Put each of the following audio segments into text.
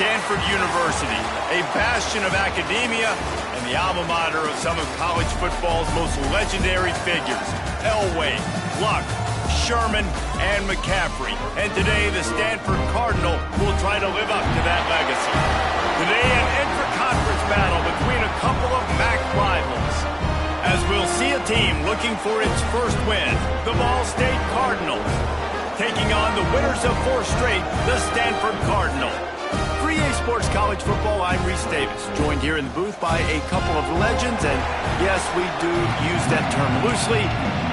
Stanford University, a bastion of academia and the alma mater of some of college football's most legendary figures, Elway, Luck, Sherman, and McCaffrey. And today, the Stanford Cardinal will try to live up to that legacy. Today, an intra-conference battle between a couple of MAC rivals, as we'll see a team looking for its first win, the Ball State Cardinals, taking on the winners of 4 straight, the Stanford Cardinal. For EA Sports College Football, I'm Reese Davis, joined here in the booth by a couple of legends, and yes, we do use that term loosely.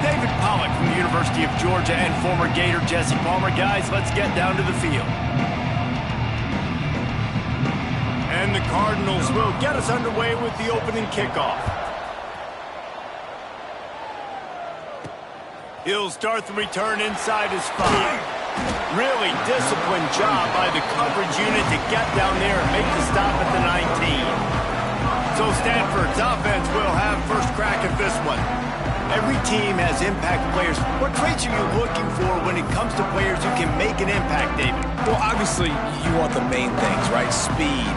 David Pollack from the University of Georgia and former Gator Jesse Palmer. Guys, let's get down to the field. And the Cardinals will get us underway with the opening kickoff. He'll start the return inside his 5. Really disciplined job by the coverage unit to get down there and make the stop at the 19. So Stanford's offense will have first crack at this one. Every team has impact players. What traits are you looking for when it comes to players who can make an impact, David? Well, obviously, you want the main things, right? Speed,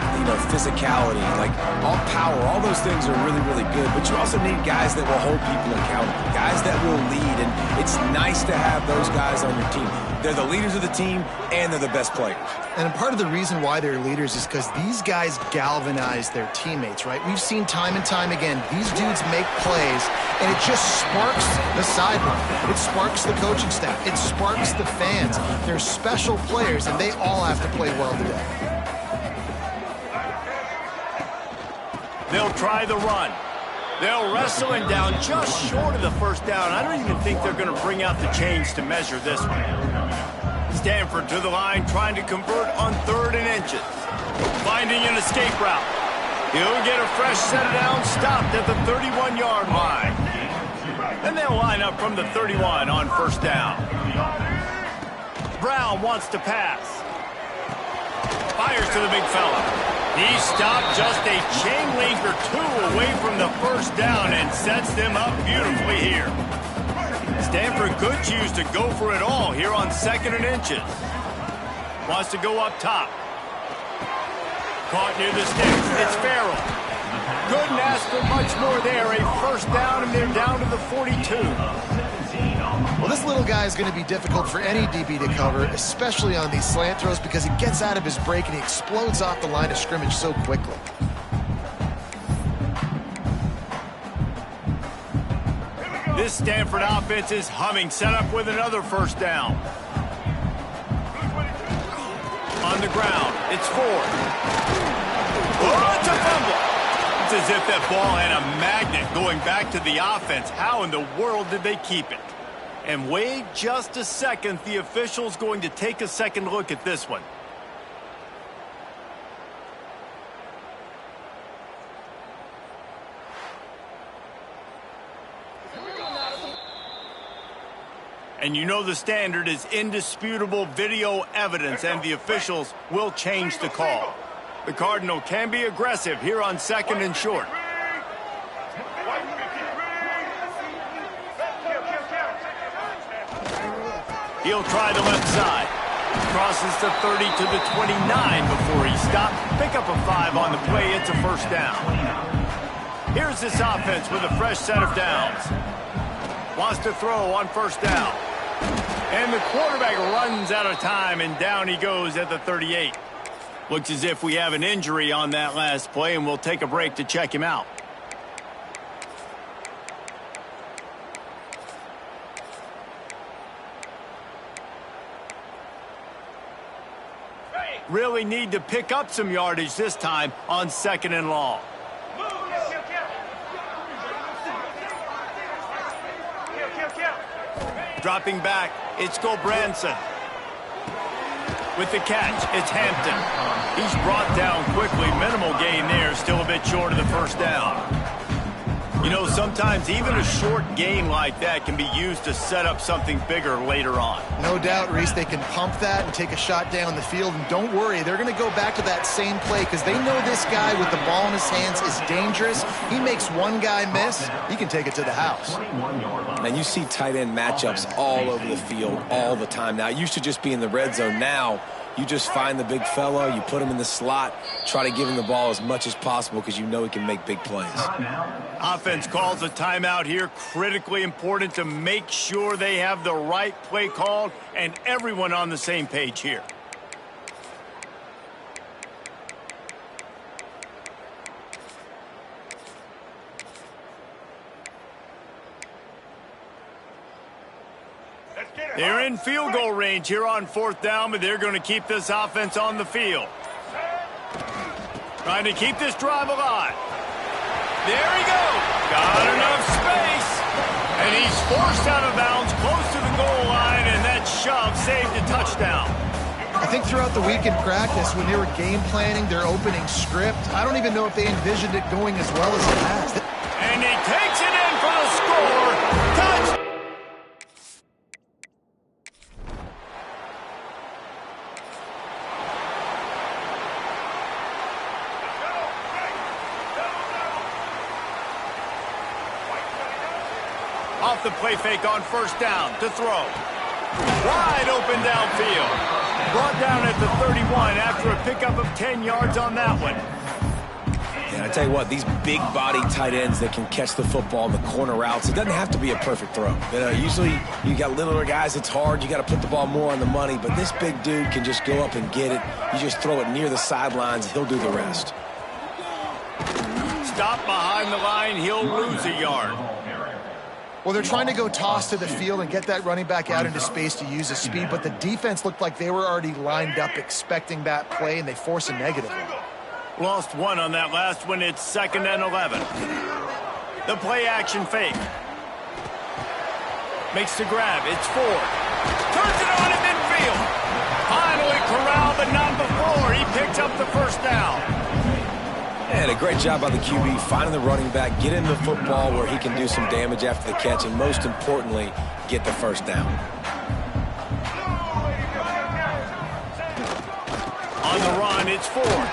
physicality, like all power, all those things are really, really good. But you also need guys that will hold people accountable, guys that will lead. And it's nice to have those guys on your team. They're the leaders of the team, and they're the best players. And part of the reason why they're leaders is because these guys galvanize their teammates, right? We've seen time and time again, these dudes make plays, and it just sparks the sideline. It sparks the coaching staff. It sparks the fans. They're special players, and they all have to play well today. They'll try the run. They'll wrestle him down just short of the first down. I don't even think they're going to bring out the chains to measure this one. Stanford to the line, trying to convert on 3rd and inches. Finding an escape route. He'll get a fresh set of downs, stopped at the 31-yard line. And they'll line up from the 31 on first down. Brown wants to pass. Fires to the big fella. He stopped just a chain link or 2 away from the first down and sets them up beautifully here. Stanford could choose to go for it all here on 2nd and inches. Wants to go up top. Caught near the sticks. It's Farrell. Couldn't ask for much more there. A first down, and they're down to the 42. Well, this little guy is going to be difficult for any DB to cover, especially on these slant throws, because he gets out of his break and he explodes off the line of scrimmage so quickly. This Stanford offense is humming, set up with another first down. On the ground, it's 4. Oh, it's a fumble. It's as if that ball had a magnet going back to the offense. How in the world did they keep it? And wait just a second, the official's going to take a second look at this one. And you know the standard is indisputable video evidence, and the officials will change the call. The Cardinal can be aggressive here on 2nd and short. He'll try the left side. Crosses the 30 to the 29 before he stopped. Pick up a 5 on the play. It's a first down. Here's this offense with a fresh set of downs. Wants to throw on first down. And the quarterback runs out of time, and down he goes at the 38. Looks as if we have an injury on that last play, and we'll take a break to check him out. Really need to pick up some yardage this time on 2nd and long. Dropping back, it's Gulbranson. With the catch, it's Hampton. He's brought down quickly. Minimal gain there, still a bit short of the first down. You know, sometimes even a short gain like that can be used to set up something bigger later on. No doubt, Reese, they can pump that and take a shot down the field. And don't worry, they're going to go back to that same play because they know this guy with the ball in his hands is dangerous. He makes one guy miss, he can take it to the house. And you see tight end matchups all over the field all the time. Now, it used to just be in the red zone. Now, You just find the big fella, you put him in the slot, try to give him the ball as much as possible because you know he can make big plays. Offense calls a timeout here. Critically important to make sure they have the right play called and everyone on the same page here. They're in field goal range here on 4th down, but they're going to keep this offense on the field. Trying to keep this drive alive. There he goes. Got enough space. And he's forced out of bounds close to the goal line, and that shove saved a touchdown. I think throughout the week in practice, when they were game planning their opening script, I don't even know if they envisioned it going as well as it has. And he takes it in for the score. Touchdown. Off the play fake on 1st down to throw. Wide open downfield. Brought down at the 31 after a pickup of 10 yards on that one. And I tell you what, these big body tight ends that can catch the football in the corner routes, it doesn't have to be a perfect throw. Usually you got littler guys, it's hard. You got to put the ball more on the money. But this big dude can just go up and get it. You just throw it near the sidelines. He'll do the rest. Stop behind the line. He'll lose a yard. Well, they're trying to go toss to the field and get that running back out into space to use his speed, but the defense looked like they were already lined up expecting that play, and they force a negative one. Lost one on that last one. It's 2nd and 11. The play action fake. Makes the grab. It's Ford. Turns it on at midfield. Finally corralled, but not before. He picks up the 1st down. And a great job by the QB finding the running back, get him the football where he can do some damage after the catch, and most importantly, get the 1st down. On the run, it's Ford.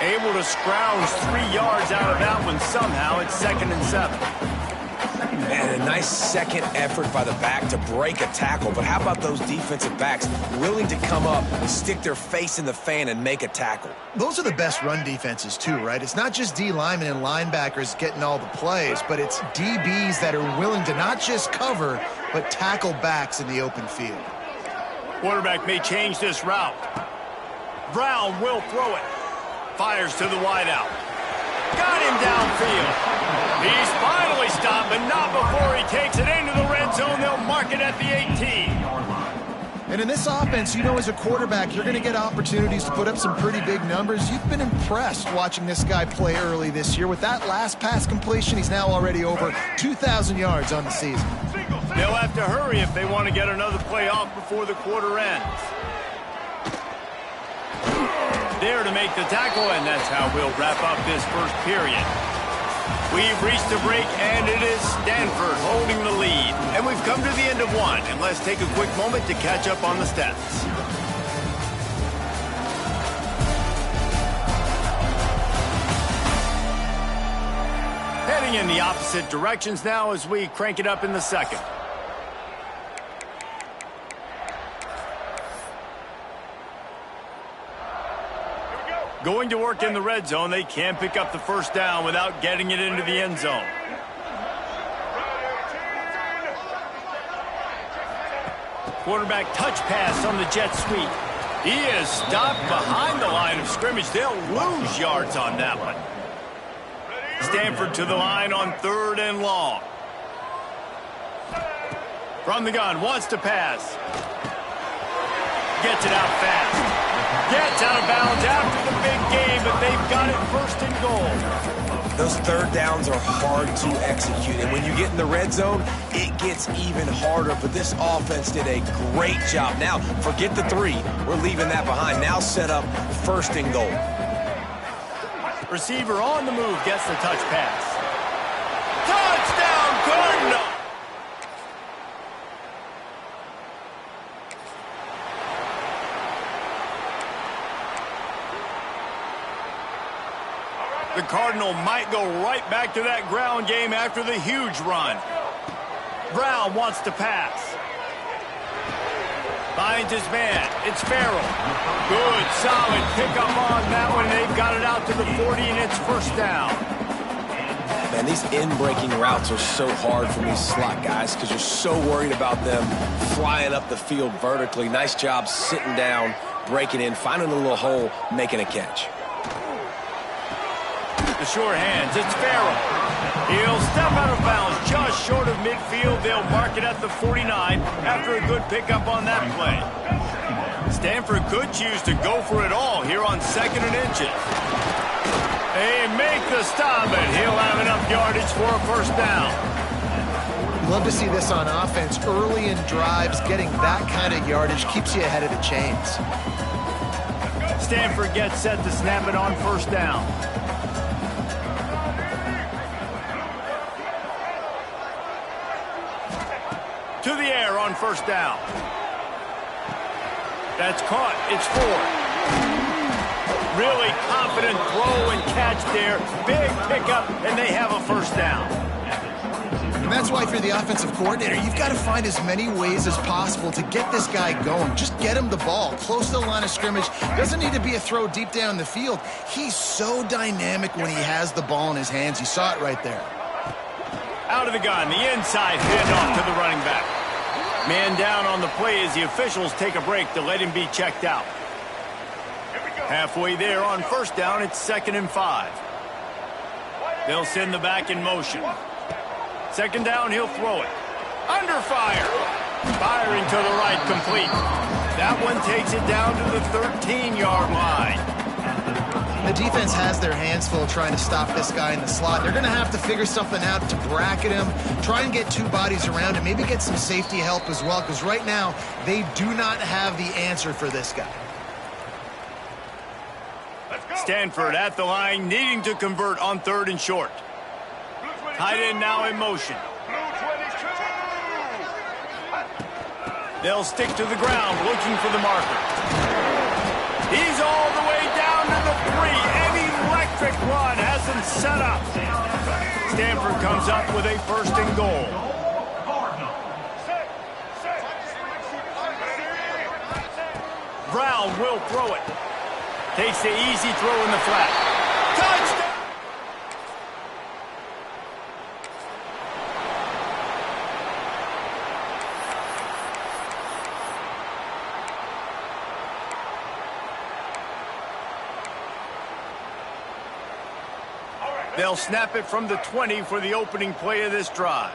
Able to scrounge 3 yards out of that one somehow. It's 2nd and 7. And a nice second effort by the back to break a tackle. But how about those defensive backs willing to come up, stick their face in the fan, and make a tackle? Those are the best run defenses too, right? It's not just D linemen and linebackers getting all the plays, but it's DBs that are willing to not just cover, but tackle backs in the open field. Quarterback may change this route. Brown will throw it. Fires to the wideout. Got him downfield. He's finally stopped, but not before he takes it into the red zone. They'll mark it at the 18. And in this offense, you know, as a quarterback, you're going to get opportunities to put up some pretty big numbers. You've been impressed watching this guy play early this year. With that last pass completion, he's now already over 2,000 yards on the season. They'll have to hurry if they want to get another play off before the quarter ends. There to make the tackle, and that's how we'll wrap up this 1st period. We've reached a break, and it is Stanford holding the lead. And we've come to the end of one, and let's take a quick moment to catch up on the stats. Heading in the opposite directions now as we crank it up in the 2nd. Going to work in the red zone, they can pick up the 1st down without getting it into the end zone. Quarterback touch pass on the jet sweep. He is stopped behind the line of scrimmage. They'll lose yards on that one. Stanford to the line on 3rd and long. From the gun, wants to pass. Gets it out fast. Gets out of bounds after the big game, but they've got it 1st and goal. Those 3rd downs are hard to execute, and when you get in the red zone, it gets even harder. But this offense did a great job. Now, forget the 3. We're leaving that behind. Now set up 1st and goal. Receiver on the move gets the touch pass. Touchdown, Cardinals! The Cardinal might go right back to that ground game after the huge run. Brown wants to pass. Finds his man. It's Farrell. Good, solid pickup on that one. They've got it out to the 40, and it's first down. Man, these in-breaking routes are so hard for these slot guys because you're so worried about them flying up the field vertically. Nice job sitting down, breaking in, finding a little hole, making a catch. The short hands, it's Farrell. He'll step out of bounds just short of midfield. They'll mark it at the 49 after a good pickup on that play. Stanford could choose to go for it all here on 2nd and inches. They make the stop, and he'll have enough yardage for a first down. Love to see this on offense. Early in drives, getting that kind of yardage keeps you ahead of the chains. Stanford gets set to snap it on first down. To the air on first down. That's caught. It's 4. Really confident throw and catch there. Big pickup, and they have a first down. And that's why if you're the offensive coordinator, you've got to find as many ways as possible to get this guy going. Just get him the ball close to the line of scrimmage. Doesn't need to be a throw deep down the field. He's so dynamic when he has the ball in his hands. You saw it right there. Out of the gun, the inside handoff to the running back. Man down on the play as the officials take a break to let him be checked out. Halfway there on first down, it's 2nd and 5. They'll send the back in motion. 2nd down, he'll throw it. Under fire. Firing to the right, complete. That one takes it down to the 13-yard line. The defense has their hands full trying to stop this guy in the slot. They're going to have to figure something out to bracket him, try and get 2 bodies around him, maybe get some safety help as well, because right now they do not have the answer for this guy. Stanford at the line, needing to convert on 3rd and short. Tight end now in motion. They'll stick to the ground, looking for the marker. He's all the way down to the 3. An electric run has him set up. Stanford comes up with a 1st and goal. Brown will throw it. Takes the easy throw in the flat. Touchdown! They'll snap it from the 20 for the opening play of this drive.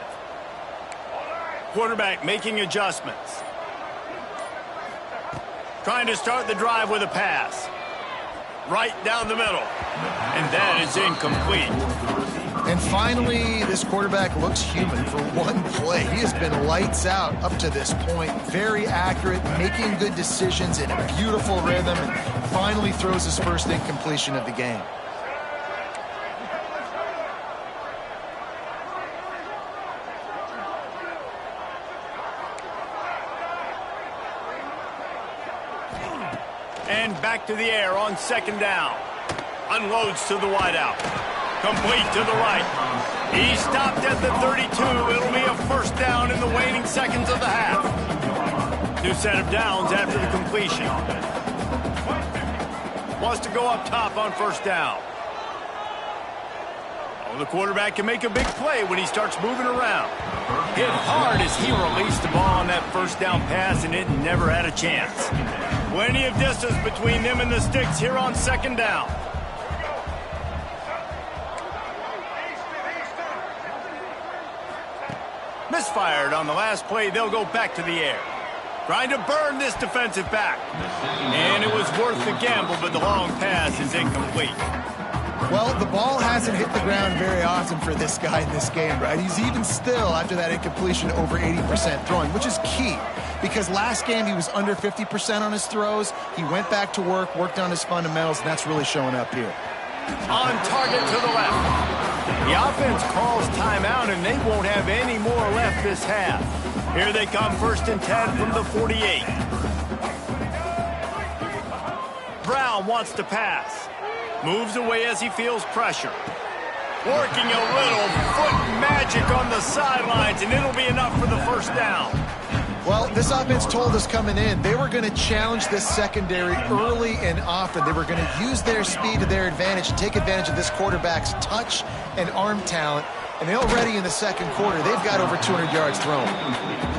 Quarterback making adjustments. Trying to start the drive with a pass. Right down the middle. And that is incomplete. And finally, this quarterback looks human for one play. He has been lights out up to this point. Very accurate, making good decisions in a beautiful rhythm, and finally throws his first incompletion of the game. And back to the air on 2nd down. Unloads to the wideout. Complete to the right. He stopped at the 32. It'll be a first down in the waning seconds of the half. New set of downs after the completion. Wants to go up top on first down. Oh, the quarterback can make a big play when he starts moving around. Hit hard as he released the ball on that first down pass, and it never had a chance. Plenty of distance between them and the sticks here on 2nd down. Misfired on the last play. They'll go back to the air. Trying to burn this defensive back. And it was worth the gamble, but the long pass is incomplete. Well, the ball hasn't hit the ground very often for this guy in this game, right? He's even still, after that incompletion, over 80% throwing, which is key. Because last game he was under 50% on his throws. He went back to work, worked on his fundamentals, and that's really showing up here. On target to the left. The offense calls timeout, and they won't have any more left this half. Here they come, 1st and 10 from the 48. Brown wants to pass. Moves away as he feels pressure. Working a little foot magic on the sidelines, and it'll be enough for the first down. Well, this offense told us coming in they were going to challenge this secondary early and often. They were going to use their speed to their advantage and take advantage of this quarterback's touch and arm talent. And already in the second quarter, they've got over 200 yards thrown.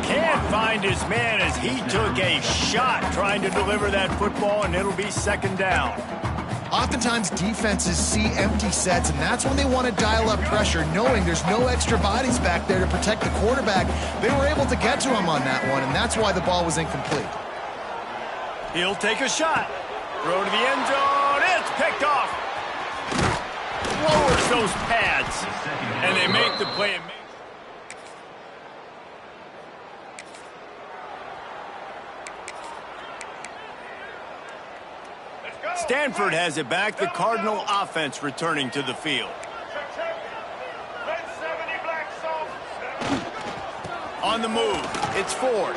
Can't find his man as he took a shot trying to deliver that football, and it'll be second down. Oftentimes, defenses see empty sets, and that's when they want to dial up pressure, knowing there's no extra bodies back there to protect the quarterback. They were able to get to him on that one, and that's why the ball was incomplete. He'll take a shot. Throw to the end zone. It's picked off. Lowers those pads, and they make the play. Stanford has it back. The Cardinal offense returning to the field. On the move, it's Ford.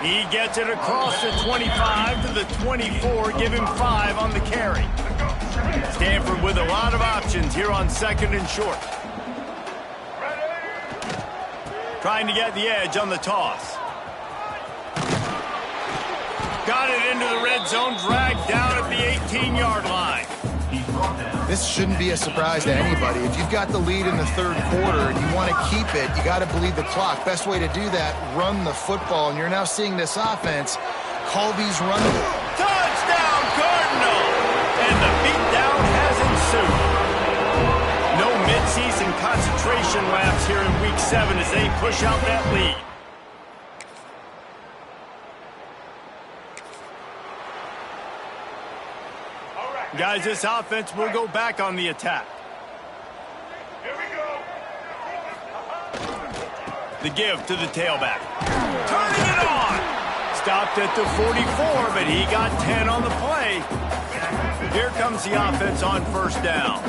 He gets it across the 25 to the 24, give him 5 on the carry. Stanford with a lot of options here on second and short. Trying to get the edge on the toss. Got it into the red zone, dragged down at the 18-yard line. This shouldn't be a surprise to anybody. If you've got the lead in the third quarter and you want to keep it, you got to bleed the clock. Best way to do that, run the football. And you're now seeing this offense call these run. Touchdown, Cardinal! And the beatdown has ensued. No midseason concentration laps here in Week 7 as they push out that lead. Guys, this offense will go back on the attack. Here we go. The give to the tailback. Turning it on! Stopped at the 44, but he got 10 on the play. Here comes the offense on first down.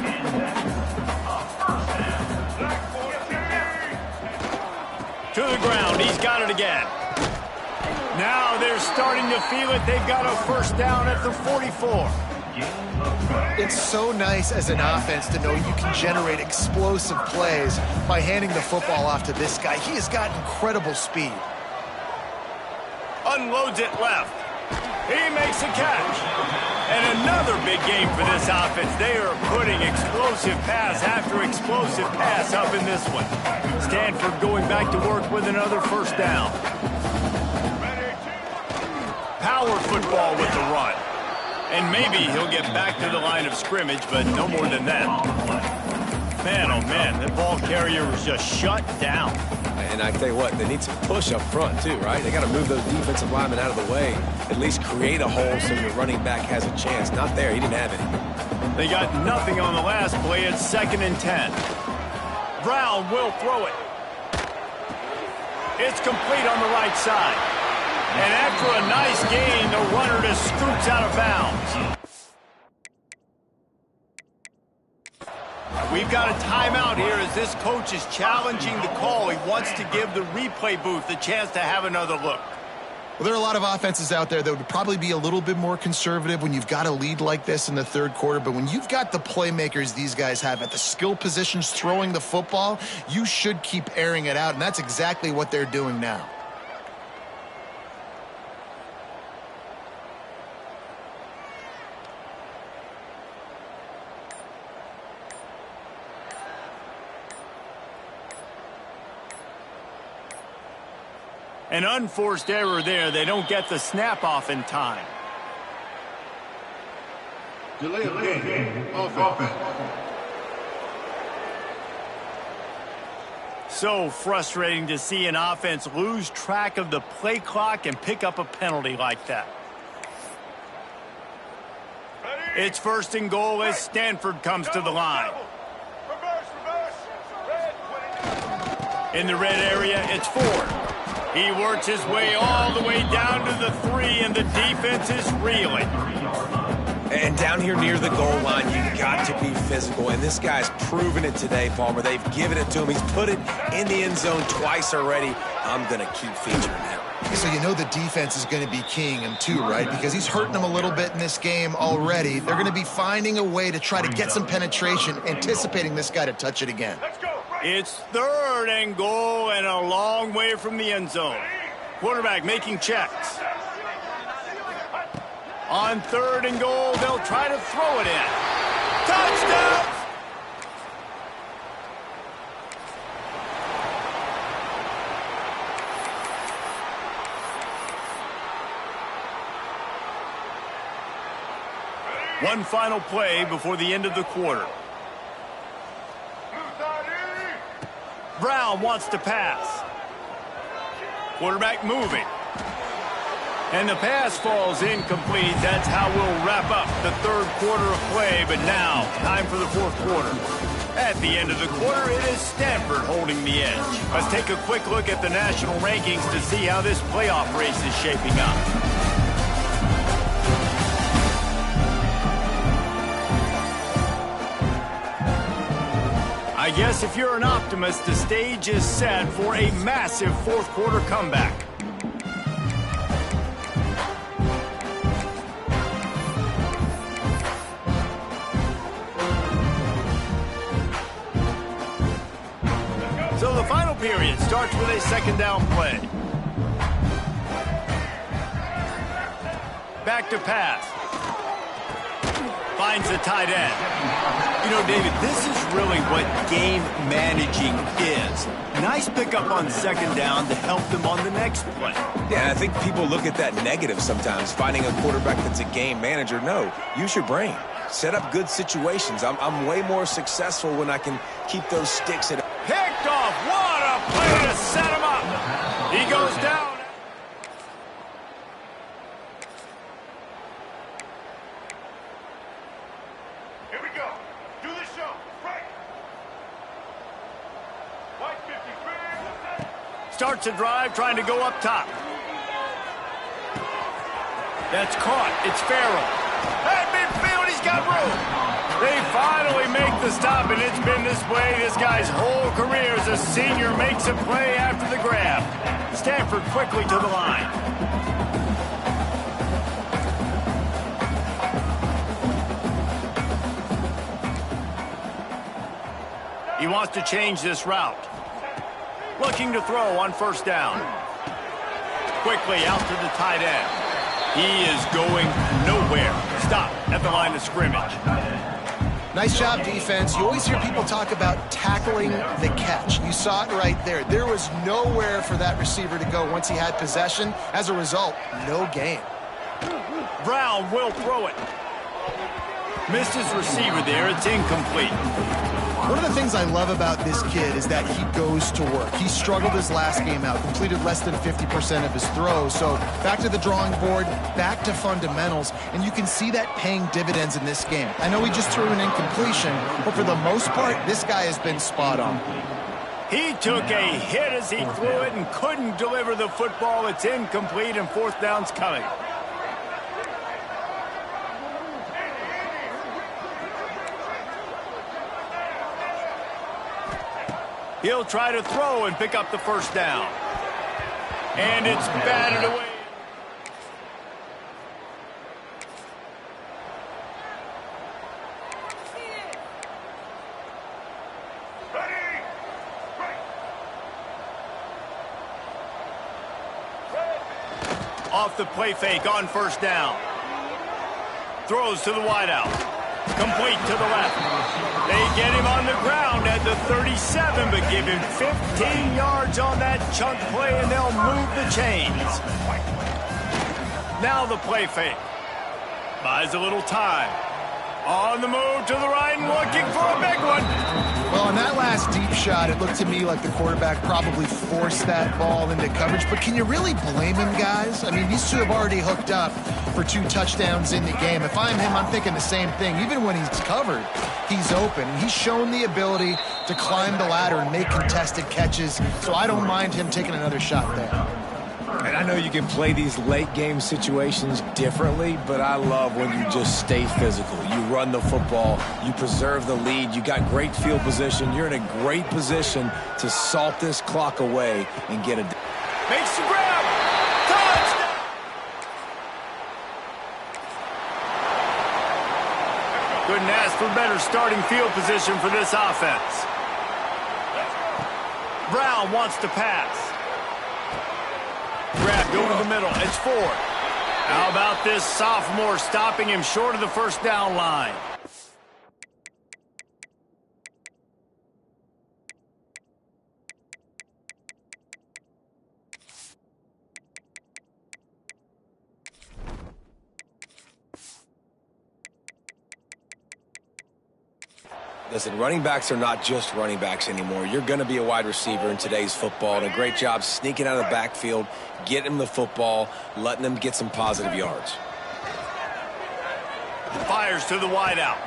To the ground, he's got it again. Now they're starting to feel it. They've got a first down at the 44. It's so nice as an offense to know you can generate explosive plays by handing the football off to this guy. He has got incredible speed. Unloads it left. He makes a catch. And another big game for this offense. They are putting explosive pass after explosive pass up in this one. Stanford going back to work with another first down. Power football with the run. And maybe he'll get back to the line of scrimmage, but no more than that. Man, oh man, that ball carrier was just shut down. And I tell you what, they need some push up front too, right? They got to move those defensive linemen out of the way. At least create a hole so your running back has a chance. Not there, he didn't have any. They got nothing on the last play. It's 2nd and 10. Brown will throw it. It's complete on the right side. And after a nice gain, the runner just scoots out of bounds. We've got a timeout here as this coach is challenging the call. He wants to give the replay booth a chance to have another look. Well, there are a lot of offenses out there that would probably be a little bit more conservative when you've got a lead like this in the third quarter. But when you've got the playmakers these guys have at the skill positions throwing the football, you should keep airing it out. And that's exactly what they're doing now. An unforced error there. They don't get the snap off in time. Delay of game. Offense. So frustrating to see an offense lose track of the play clock and pick up a penalty like that. It's 1st and goal as Stanford comes to the line. In the red area, it's Ford. He works his way all the way down to the 3, and the defense is reeling. And down here near the goal line, you've got to be physical. And this guy's proven it today, Palmer. They've given it to him. He's put it in the end zone twice already. I'm going to keep featuring him. So you know the defense is going to be keying him too, right? Because he's hurting them a little bit in this game already. They're going to be finding a way to try to get some penetration, anticipating this guy to touch it again. It's 3rd and goal and a long way from the end zone. Quarterback making checks. On 3rd and goal, they'll try to throw it in. Touchdown! One final play before the end of the quarter. Brown wants to pass. Quarterback moving. And the pass falls incomplete. That's how we'll wrap up the 3rd quarter of play. But now, time for the 4th quarter. At the end of the quarter, it is Stanford holding the edge. Let's take a quick look at the national rankings to see how this playoff race is shaping up. I guess if you're an optimist, the stage is set for a massive 4th quarter comeback. So the final period starts with a 2nd down play. Back to pass. Finds the tight end. You know, David, this is really what game managing is. Nice pickup on 2nd down to help them on the next play. Yeah, I think people look at that negative sometimes, finding a quarterback that's a game manager. No, use your brain. Set up good situations. I'm way more successful when I can keep those sticks at... Picked off. What a play to set him up. He goes down. Here we go. Do the show. Right. White 53. Starts a drive trying to go up top. That's caught. It's Farrell. At midfield, he's got room. They finally make the stop, and it's been this way this guy's whole career as a senior makes a play after the grab. Stanford quickly to the line. He wants to change this route. Looking to throw on 1st down. Quickly out to the tight end. He is going nowhere. Stop at the line of scrimmage. Nice job, defense. You always hear people talk about tackling the catch. You saw it right there. There was nowhere for that receiver to go once he had possession. As a result, no gain. Brown will throw it. Missed his receiver there. It's incomplete. One of the things I love about this kid is that he goes to work. He struggled his last game out, completed less than 50% of his throws. So back to the drawing board, back to fundamentals, and you can see that paying dividends in this game. I know he just threw an incompletion, but for the most part, this guy has been spot on. He took a hit as he threw it and couldn't deliver the football. It's incomplete, and 4th down's coming. He'll try to throw and pick up the 1st down. And it's batted away. Off the play fake on 1st down. Throws to the wideout. Complete to the left. They get him on the ground at the 37, but give him 15 yards on that chunk play, and they'll move the chains. Now the play fake. Buys a little time. On the move to the right and looking for a big one. Well, on that last deep shot, it looked to me like the quarterback probably forced that ball into coverage. But can you really blame him, guys? I mean, these two have already hooked up for 2 touchdowns in the game. If I'm him, I'm thinking the same thing. Even when he's covered, he's open. He's shown the ability to climb the ladder and make contested catches. So I don't mind him taking another shot there. And I know you can play these late-game situations differently, but I love when you just stay physical. You run the football, you preserve the lead, you got great field position. You're in a great position to salt this clock away and get a... Makes the grab! Touchdown! Couldn't ask for better starting field position for this offense. Grabbed over the middle. It's Ford. How about this sophomore stopping him short of the first down line? Listen, running backs are not just running backs anymore. You're going to be a wide receiver in today's football, and a great job sneaking out of the backfield, getting him the football, letting him get some positive yards. Fires to the wideout.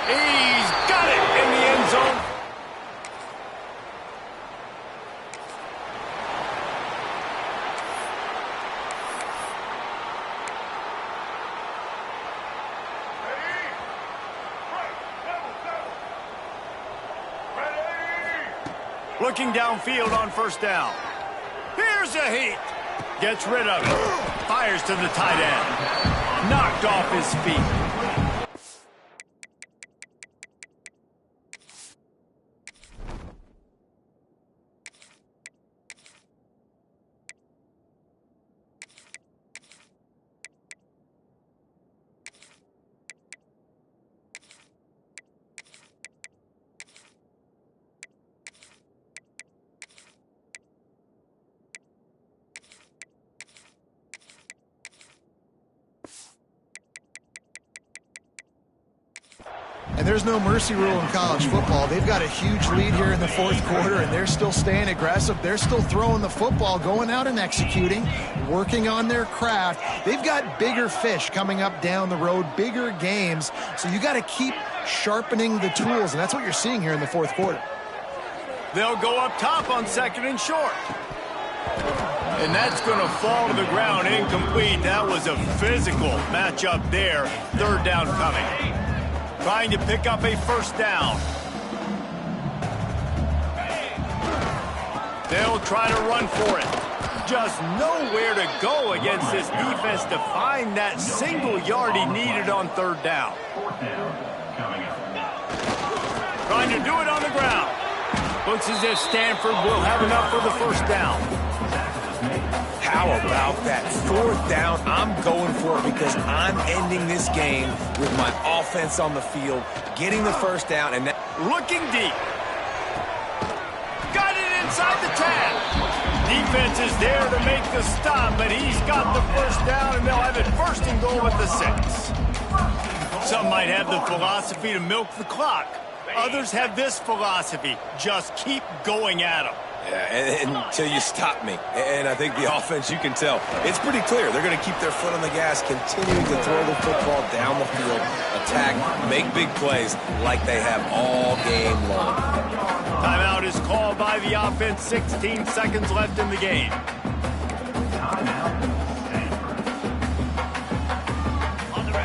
He's got it in the end zone. Looking downfield on first down. Here's a heat. Gets rid of it. Fires to the tight end. Knocked off his feet. And there's no mercy rule in college football. They've got a huge lead here in the fourth quarter, and they're still staying aggressive. They're still throwing the football, going out and executing, working on their craft. They've got bigger fish coming up down the road, bigger games. So you got to keep sharpening the tools, and that's what you're seeing here in the fourth quarter. They'll go up top on second and short. And that's going to fall to the ground incomplete. That was a physical matchup there. Third down coming. Trying to pick up a first down. They'll try to run for it. Just nowhere to go against this defense to find that single yard he needed on third down. Trying to do it on the ground. Looks as if Stanford will have enough for the first down. How about that fourth down? I'm going for it because I'm ending this game with my offense on the field, getting the first down, and looking deep. Got it inside the 10. Defense is there to make the stop, but he's got the first down, and they'll have it first and goal at the 6. Some might have the philosophy to milk the clock. Others have this philosophy: just keep going at them. Yeah, until you stop me. And I think the offense, you can tell, it's pretty clear. They're going to keep their foot on the gas, continuing to throw the football down the field, attack, make big plays like they have all game long. Timeout is called by the offense. 16 seconds left in the game.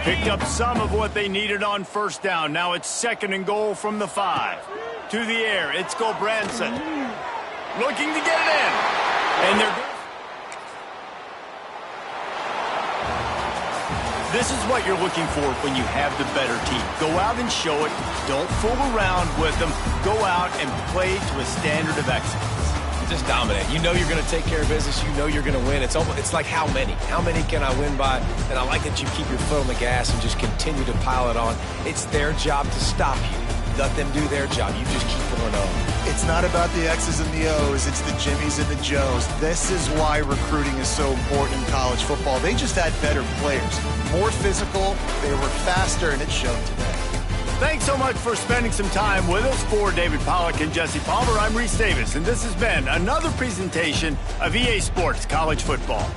Picked up some of what they needed on first down. Now it's second and goal from the 5. To the air, it's Gobranson. Looking to get it in. And they're... This is what you're looking for when you have the better team. Go out and show it. Don't fool around with them. Go out and play to a standard of excellence. Just dominate. You know you're going to take care of business. You know you're going to win. It's like how many? How many can I win by? And I like that you keep your foot on the gas and just continue to pile it on. It's their job to stop you. Let them do their job. You just keep going on. It's not about the X's and the O's. It's the Jimmies and the Joes. This is why recruiting is so important in college football. They just had better players, more physical, they were faster, and it showed today. Thanks so much for spending some time with us. For David Pollack and Jesse Palmer, I'm Reese Davis, and this has been another presentation of EA Sports College Football.